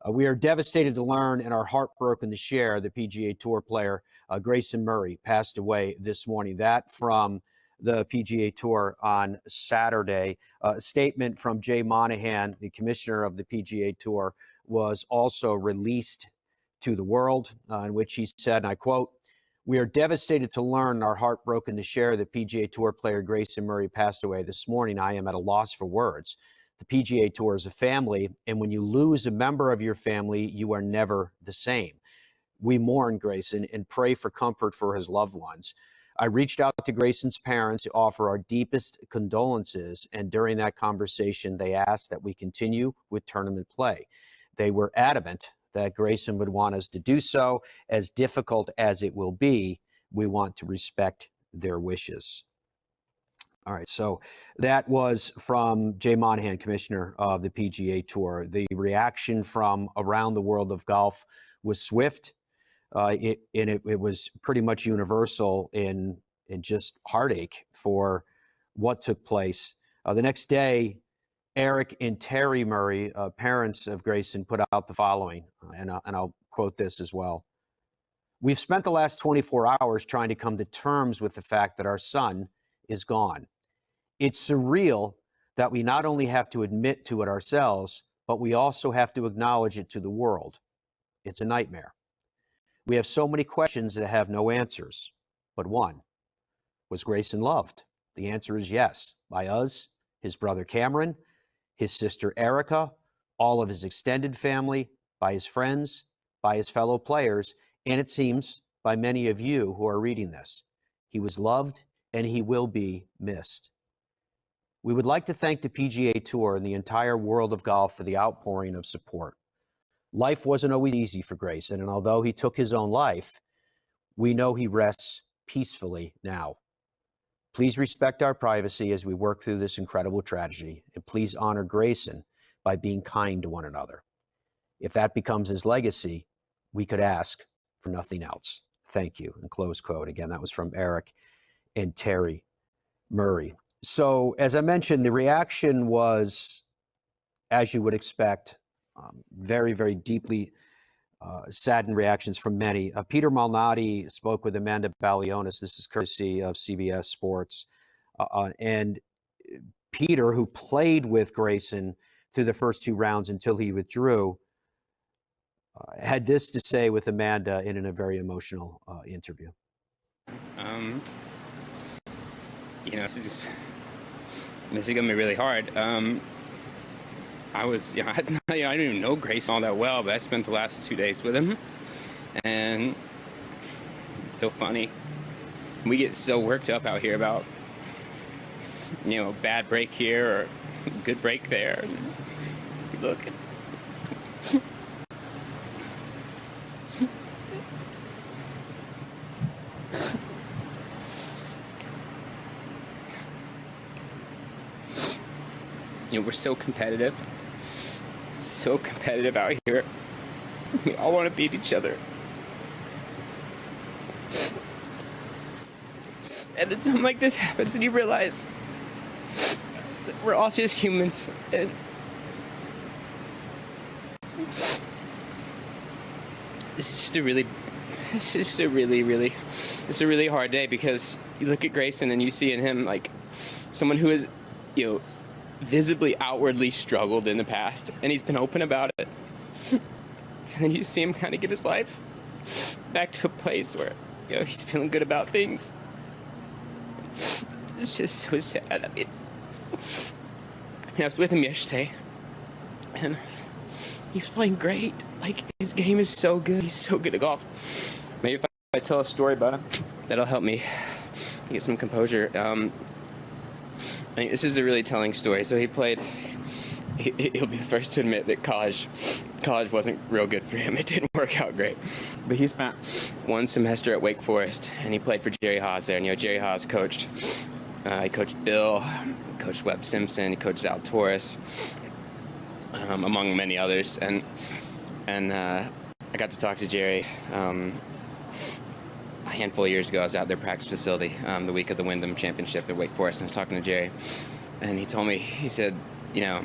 We are devastated to learn and are heartbroken to share the PGA Tour player Grayson Murray passed away this morning. That from the PGA Tour on Saturday. A statement from Jay Monahan, the commissioner of the PGA Tour, was also released to the world, in which he said, and I quote, "We are devastated to learn and are heartbroken to share that PGA Tour player Grayson Murray passed away this morning. I am at a loss for words. The PGA Tour is a family, and when you lose a member of your family, you are never the same. We mourn Grayson and pray for comfort for his loved ones. I reached out to Grayson's parents to offer our deepest condolences, and during that conversation, they asked that we continue with tournament play. They were adamant that Grayson would want us to do so. As difficult as it will be, we want to respect their wishes." All right, so that was from Jay Monahan, commissioner of the PGA Tour. The reaction from around the world of golf was swift. It was pretty much universal in just heartache for what took place. The next day, Eric and Terry Murray, parents of Grayson, put out the following, and I'll quote this as well. "We've spent the last 24 hours trying to come to terms with the fact that our son is gone. It's surreal that we not only have to admit to it ourselves, but we also have to acknowledge it to the world. It's a nightmare. We have so many questions that have no answers, but one. Was Grayson loved? The answer is yes, by us, his brother Cameron, his sister Erica, all of his extended family, by his friends, by his fellow players, and it seems by many of you who are reading this. He was loved and he will be missed. We would like to thank the PGA Tour and the entire world of golf for the outpouring of support. Life wasn't always easy for Grayson, and although he took his own life, we know he rests peacefully now. Please respect our privacy as we work through this incredible tragedy, and please honor Grayson by being kind to one another. If that becomes his legacy, we could ask for nothing else. Thank you." And close quote. Again, that was from Eric and Terry Murray. So, as I mentioned, the reaction was, as you would expect, very, very deeply saddened reactions from many. Peter Malnati spoke with Amanda Balionis. This is courtesy of CBS Sports. And Peter, who played with Grayson through the first two rounds until he withdrew, had this to say with Amanda in a very emotional interview. This is gonna be really hard. I didn't even know Grayson all that well, but I spent the last 2 days with him, and it's so funny. We get so worked up out here about, bad break here or good break there. And look. We're so competitive out here. We all want to beat each other. And then something like this happens and you realize that we're all just humans. And it's a really hard day, because you look at Grayson and you see in him like someone who is, visibly outwardly struggled in the past, and he's been open about it. And then you see him kind of get his life back to a place where he's feeling good about things. It's just so sad. I mean, I was with him yesterday, and he was playing great. Like, his game is so good. He's so good at golf. Maybe if I tell a story about him, that'll help me get some composure. I think this is a really telling story. So he played, he'll be the first to admit that college wasn't real good for him. It didn't work out great. But he spent one semester at Wake Forest, and he played for Jerry Haas there. And Jerry Haas coached, he coached Bill, coached Webb Simpson, he coached Al Torres, among many others. And I got to talk to Jerry a handful of years ago. I was out their practice facility the week of the Wyndham Championship at Wake Forest, and I was talking to Jerry, and he told me, he said I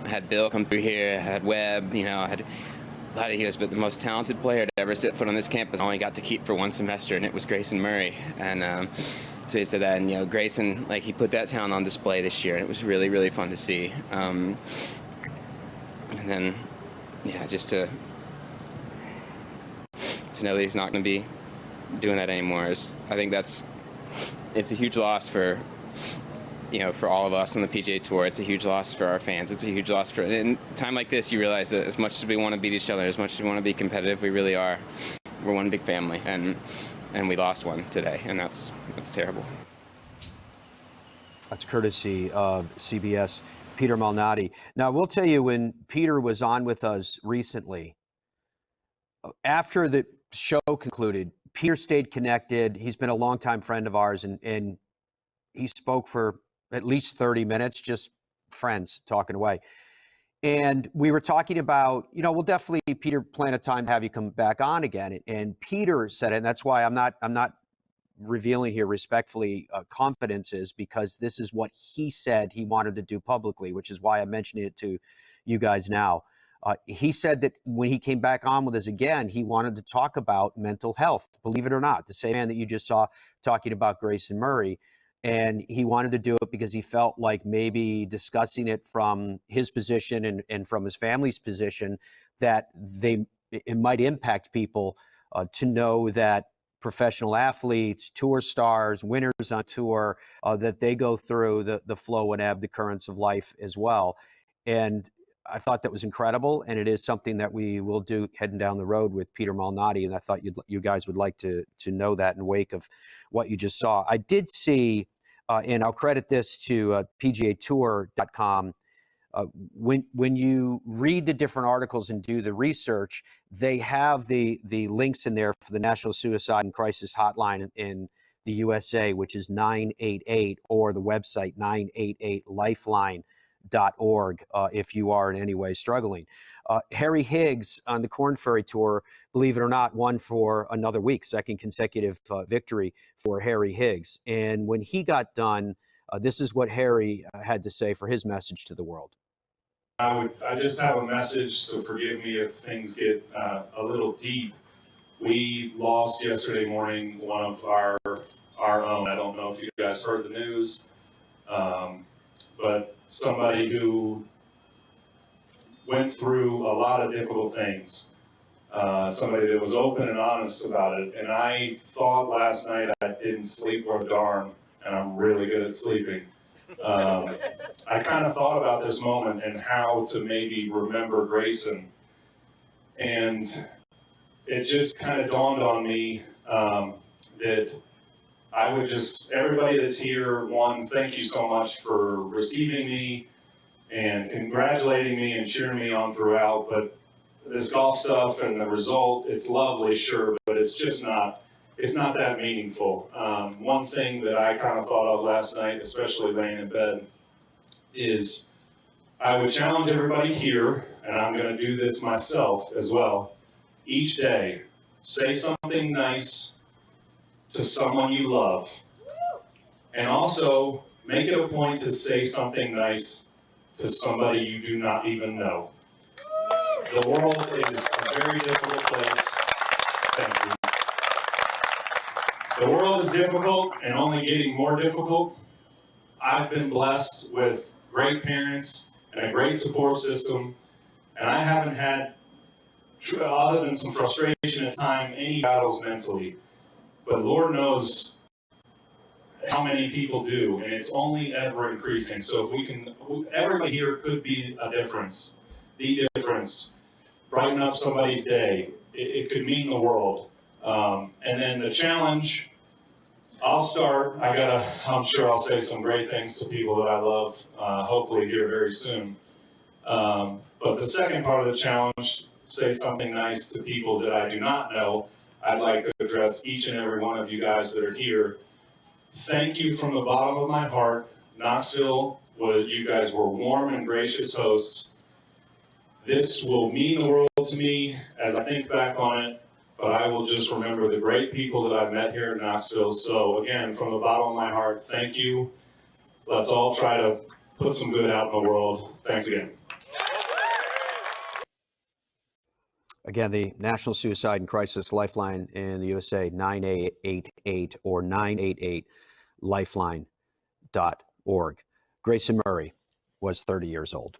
I had Bill come through here, I had Webb, you know, I had a lot of heroes, but the most talented player to ever set foot on this campus I only got to keep for one semester, and it was Grayson Murray. And so he said that, and, you know, Grayson, like, he put that talent on display this year, and it was really, really fun to see. And then, yeah, just to know that he's not going to be doing that anymore is, I think it's a huge loss for, you know, for all of us on the PGA Tour. It's a huge loss for our fans. It's a huge loss for, in a time like this, you realize that as much as we want to beat each other, as much as we want to be competitive, we really are. We're one big family, and we lost one today, and that's terrible. That's courtesy of CBS, Peter Malnati. Now, we'll tell you, when Peter was on with us recently, after the show concluded, Peter stayed connected. He's been a longtime friend of ours, and he spoke for at least 30 minutes, just friends talking away. And we were talking about, you know, we'll definitely, Peter, plan a time to have you come back on again. And Peter said it, and that's why I'm not revealing here respectfully confidences, because this is what he said he wanted to do publicly, which is why I'm mentioning it to you guys now. He said that when he came back on with us again, he wanted to talk about mental health, believe it or not, the same man that you just saw talking about Grayson Murray. And he wanted to do it because he felt like maybe discussing it from his position and from his family's position, that it might impact people to know that professional athletes, tour stars, winners on tour, that they go through the flow and ebb, the currents of life as well. And I thought that was incredible, and it is something that we will do heading down the road with Peter Malnati, and I thought you guys would like to know that in wake of what you just saw. I did see, and I'll credit this to PGAtour.com, when you read the different articles and do the research, they have the links in there for the National Suicide and Crisis Hotline in the USA, which is 988, or the website 988lifeline.org if you are in any way struggling. Harry Higgs on the Korn Ferry Tour, believe it or not, won for another week, second consecutive victory for Harry Higgs. And when he got done, this is what Harry had to say for his message to the world. I just have a message, so forgive me if things get a little deep. We lost yesterday morning one of our own. I don't know if you guys heard the news, but somebody who went through a lot of difficult things. Somebody that was open and honest about it. And I thought last night I didn't sleep worth a darn, and I'm really good at sleeping. I kind of thought about this moment and how to maybe remember Grayson. And it just kind of dawned on me that I would just, everybody that's here, one, thank you so much for receiving me and congratulating me and cheering me on throughout. But this golf stuff and the result, it's lovely, sure, but it's just not, it's not that meaningful. One thing that I kind of thought of last night, especially laying in bed, is I would challenge everybody here, and I'm going to do this myself as well, each day, say something nice to someone you love. And also, make it a point to say something nice to somebody you do not even know. The world is a very difficult place. Thank you. The world is difficult and only getting more difficult. I've been blessed with great parents and a great support system, and I haven't had, other than some frustration at times, any battles mentally. But Lord knows how many people do, and it's only ever increasing. So if we can, everybody here could be a difference, the difference, brighten up somebody's day. It could mean the world. And then the challenge, I'll start. I'm sure I'll say some great things to people that I love, hopefully here very soon. But the second part of the challenge, say something nice to people that I do not know. I'd like to address each and every one of you guys that are here. Thank you from the bottom of my heart. Knoxville, you guys were warm and gracious hosts. This will mean the world to me as I think back on it, but I will just remember the great people that I've met here in Knoxville. So again, from the bottom of my heart, thank you. Let's all try to put some good out in the world. Thanks again. Again, the National Suicide and Crisis Lifeline in the USA, 988 or 988lifeline.org. Grayson Murray was 30 years old.